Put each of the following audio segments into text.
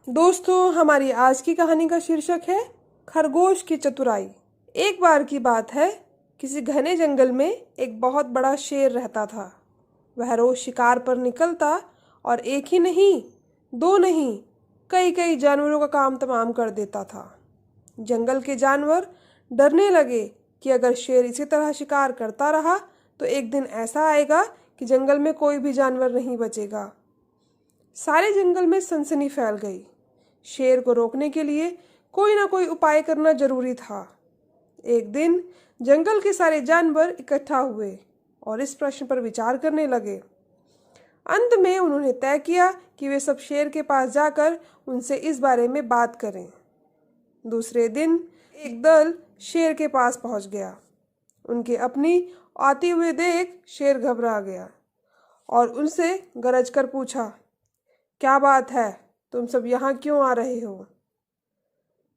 दोस्तों, हमारी आज की कहानी का शीर्षक है खरगोश की चतुराई। एक बार की बात है, किसी घने जंगल में एक बहुत बड़ा शेर रहता था। वह रोज शिकार पर निकलता और एक ही नहीं, दो नहीं, कई कई जानवरों का काम तमाम कर देता था। जंगल के जानवर डरने लगे कि अगर शेर इसी तरह शिकार करता रहा तो एक दिन ऐसा आएगा कि जंगल में कोई भी जानवर नहीं बचेगा। सारे जंगल में सनसनी फैल गई। शेर को रोकने के लिए कोई ना कोई उपाय करना जरूरी था। एक दिन जंगल के सारे जानवर इकट्ठा हुए और इस प्रश्न पर विचार करने लगे। अंत में उन्होंने तय किया कि वे सब शेर के पास जाकर उनसे इस बारे में बात करें। दूसरे दिन एक दल शेर के पास पहुंच गया। उनके अपनी आती हुई देख शेर घबरा गया और उनसे गरज कर पूछा, क्या बात है, तुम सब यहाँ क्यों आ रहे हो?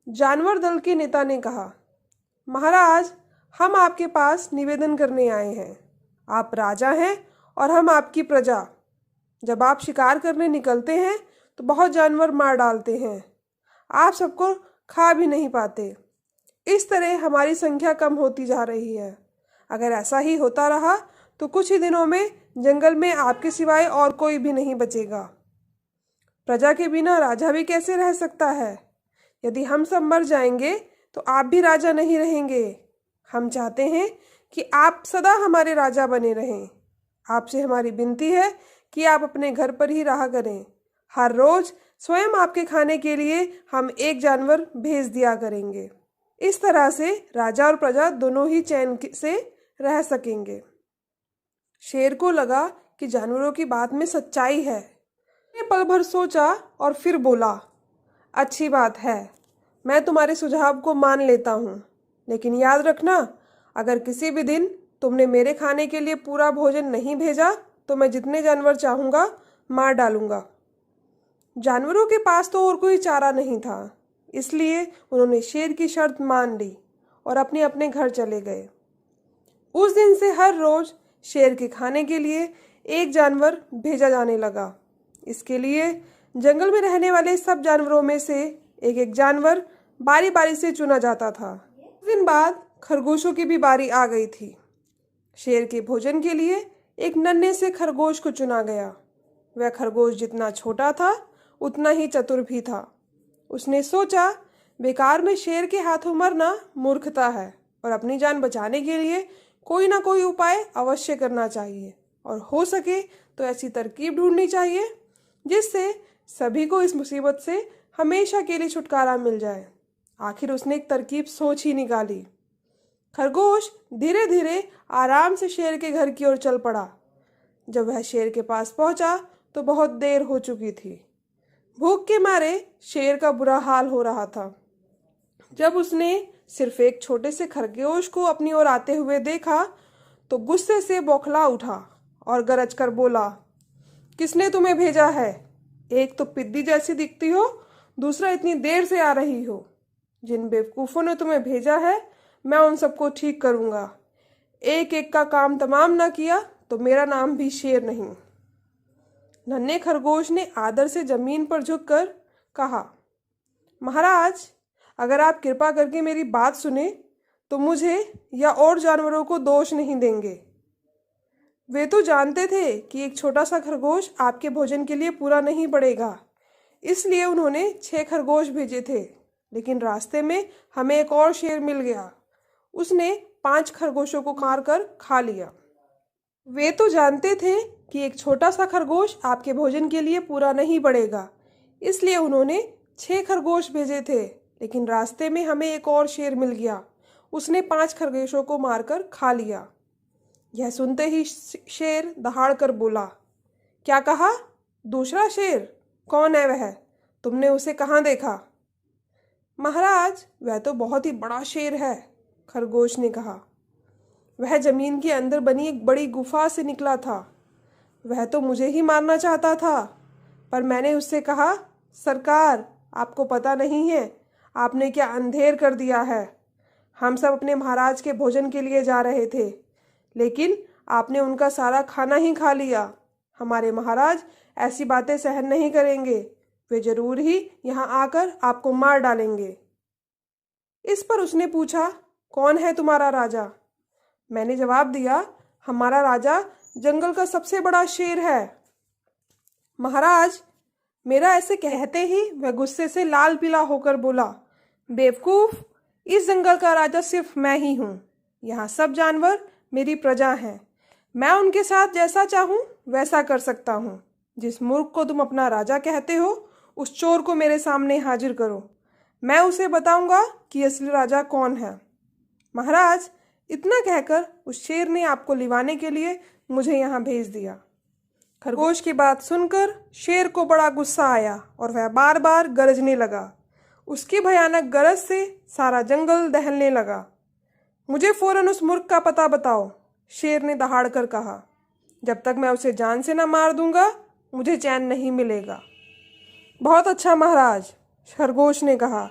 जानवर दल के नेता ने कहा, महाराज, हम आपके पास निवेदन करने आए हैं। आप राजा हैं और हम आपकी प्रजा। जब आप शिकार करने निकलते हैं तो बहुत जानवर मार डालते हैं। आप सबको खा भी नहीं पाते। इस तरह हमारी संख्या कम होती जा रही है। अगर ऐसा ही होता रहा तो कुछ ही दिनों में जंगल में आपके सिवाय और कोई भी नहीं बचेगा। प्रजा के बिना राजा भी कैसे रह सकता है? यदि हम सब मर जाएंगे तो आप भी राजा नहीं रहेंगे। हम चाहते हैं कि आप सदा हमारे राजा बने रहें। आपसे हमारी विनती है कि आप अपने घर पर ही रहा करें। हर रोज स्वयं आपके खाने के लिए हम एक जानवर भेज दिया करेंगे। इस तरह से राजा और प्रजा दोनों ही चैन से रह सकेंगे। शेर को लगा कि जानवरों की बात में सच्चाई है। उसने पल भर सोचा और फिर बोला, अच्छी बात है, मैं तुम्हारे सुझाव को मान लेता हूँ, लेकिन याद रखना, अगर किसी भी दिन तुमने मेरे खाने के लिए पूरा भोजन नहीं भेजा तो मैं जितने जानवर चाहूँगा मार डालूंगा। जानवरों के पास तो और कोई चारा नहीं था, इसलिए उन्होंने शेर की शर्त मान ली और अपने अपने घर चले गए। उस दिन से हर रोज शेर के खाने के लिए एक जानवर भेजा जाने लगा। इसके लिए जंगल में रहने वाले सब जानवरों में से एक एक जानवर बारी बारी से चुना जाता था। कुछ दिन बाद खरगोशों की भी बारी आ गई थी। शेर के भोजन के लिए एक नन्हे से खरगोश को चुना गया। वह खरगोश जितना छोटा था उतना ही चतुर भी था। उसने सोचा, बेकार में शेर के हाथों मरना मूर्खता है और अपनी जान बचाने के लिए कोई ना कोई उपाय अवश्य करना चाहिए और हो सके तो ऐसी तरकीब ढूंढनी चाहिए जिससे सभी को इस मुसीबत से हमेशा के लिए छुटकारा मिल जाए। आखिर उसने एक तरकीब सोच ही निकाली। खरगोश धीरे धीरे आराम से शेर के घर की ओर चल पड़ा। जब वह शेर के पास पहुंचा तो बहुत देर हो चुकी थी। भूख के मारे शेर का बुरा हाल हो रहा था। जब उसने सिर्फ एक छोटे से खरगोश को अपनी ओर आते हुए देखा तो गुस्से से बौखला उठा और गरज कर बोला, किसने तुम्हें भेजा है? एक तो पिद्दी जैसी दिखती हो, दूसरा इतनी देर से आ रही हो। जिन बेवकूफ़ों ने तुम्हें भेजा है मैं उन सबको ठीक करूंगा। एक एक का काम तमाम ना किया तो मेरा नाम भी शेर नहीं। नन्हे खरगोश ने आदर से जमीन पर झुककर कहा, महाराज, अगर आप कृपा करके मेरी बात सुने तो मुझे या और जानवरों को दोष नहीं देंगे। वे तो जानते थे कि एक छोटा सा खरगोश आपके भोजन के लिए पूरा नहीं पड़ेगा, इसलिए उन्होंने 6 खरगोश भेजे थे, लेकिन रास्ते में हमें एक और शेर मिल गया। उसने 5 खरगोशों को मार कर खा लिया। वे तो जानते थे कि एक छोटा सा खरगोश आपके भोजन के लिए पूरा नहीं पड़ेगा, इसलिए उन्होंने 6 खरगोश भेजे थे, लेकिन रास्ते में हमें एक और शेर मिल गया। उसने 5 खरगोशों को मारकर खा लिया। यह सुनते ही शेर दहाड़ कर बोला, क्या कहा? दूसरा शेर? कौन है वह? तुमने उसे कहाँ देखा? महाराज, वह तो बहुत ही बड़ा शेर है, खरगोश ने कहा। वह जमीन के अंदर बनी एक बड़ी गुफा से निकला था। वह तो मुझे ही मारना चाहता था, पर मैंने उससे कहा, सरकार, आपको पता नहीं है आपने क्या अंधेर कर दिया है। हम सब अपने महाराज के भोजन के लिए जा रहे थे, लेकिन आपने उनका सारा खाना ही खा लिया। हमारे महाराज ऐसी बातें सहन नहीं करेंगे। वे जरूर ही यहाँ आकर आपको मार डालेंगे। इस पर उसने पूछा, कौन है तुम्हारा राजा? मैंने जवाब दिया, हमारा राजा जंगल का सबसे बड़ा शेर है। महाराज, मेरा ऐसे कहते ही वह गुस्से से लाल पीला होकर बोला, बेवकूफ, इस जंगल का राजा सिर्फ मैं ही हूँ। यहाँ सब जानवर मेरी प्रजा हैं। मैं उनके साथ जैसा चाहूँ वैसा कर सकता हूँ। जिस मूर्ख को तुम अपना राजा कहते हो, उस चोर को मेरे सामने हाजिर करो। मैं उसे बताऊंगा कि असली राजा कौन है। महाराज, इतना कहकर उस शेर ने आपको लिवाने के लिए मुझे यहाँ भेज दिया। खरगोश की बात सुनकर शेर को बड़ा गुस्सा आया और वह बार बार गरजने लगा। उसकी भयानक गरज से सारा जंगल दहलने लगा। मुझे फौरन उस मूर्ख का पता बताओ, शेर ने दहाड़ कर कहा। जब तक मैं उसे जान से न मार दूंगा, मुझे चैन नहीं मिलेगा। बहुत अच्छा महाराज, खरगोश ने कहा,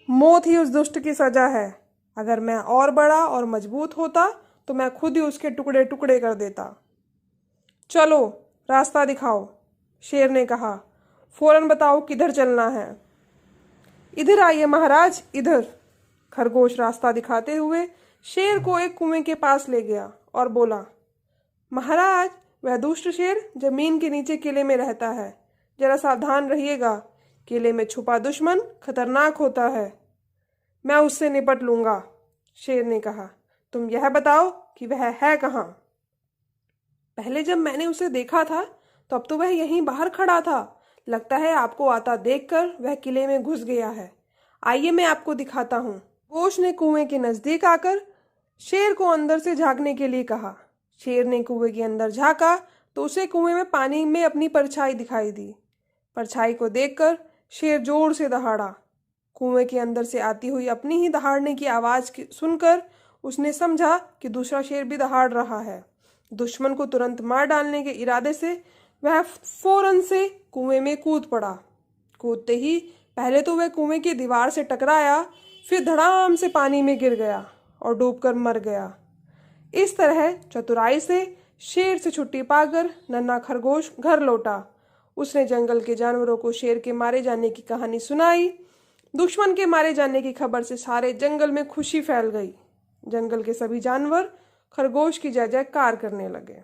मौत ही उस दुष्ट की सजा है। अगर मैं और बड़ा और मजबूत होता तो मैं खुद ही उसके टुकड़े टुकड़े कर देता। चलो, रास्ता दिखाओ, शेर ने कहा। फौरन बताओ किधर चलना है। इधर आइए महाराज, इधर। खरगोश रास्ता दिखाते हुए शेर को एक कुएं के पास ले गया और बोला, महाराज, वह दुष्ट शेर जमीन के नीचे किले में रहता है। जरा सावधान रहिएगा, किले में छुपा दुश्मन खतरनाक होता है। मैं उससे निपट लूंगा, शेर ने कहा। तुम यह बताओ कि वह है कहाँ? पहले जब मैंने उसे देखा था तब तो वह यहीं बाहर खड़ा था। लगता है आपको आता देखकर वह किले में घुस गया है। आइए मैं आपको दिखाता हूँ। खरगोश ने कुएं के नजदीक आकर शेर को अंदर से झांकने के लिए कहा। शेर ने कुएं के अंदर झांका तो उसे कुएं में पानी में अपनी परछाई दिखाई दी। परछाई को देखकर शेर जोर से दहाड़ा। कुएं के अंदर से आती हुई अपनी ही दहाड़ने की आवाज सुनकर उसने समझा कि दूसरा शेर भी दहाड़ रहा है। दुश्मन को तुरंत मार डालने के इरादे से वह फौरन से कुएं में कूद पड़ा। कूदते ही पहले तो वह कुएं की दीवार से टकराया, फिर धड़ाम से पानी में गिर गया और डूबकर मर गया। इस तरह चतुराई से शेर से छुट्टी पाकर नन्हा खरगोश घर लौटा। उसने जंगल के जानवरों को शेर के मारे जाने की कहानी सुनाई। दुश्मन के मारे जाने की खबर से सारे जंगल में खुशी फैल गई। जंगल के सभी जानवर खरगोश की जय जयकार करने लगे।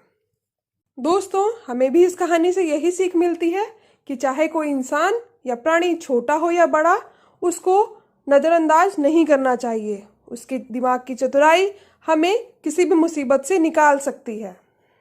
दोस्तों, हमें भी इस कहानी से यही सीख मिलती है कि चाहे कोई इंसान या प्राणी छोटा हो या बड़ा, उसको नज़रअंदाज नहीं करना चाहिए। उसके दिमाग की चतुराई हमें किसी भी मुसीबत से निकाल सकती है।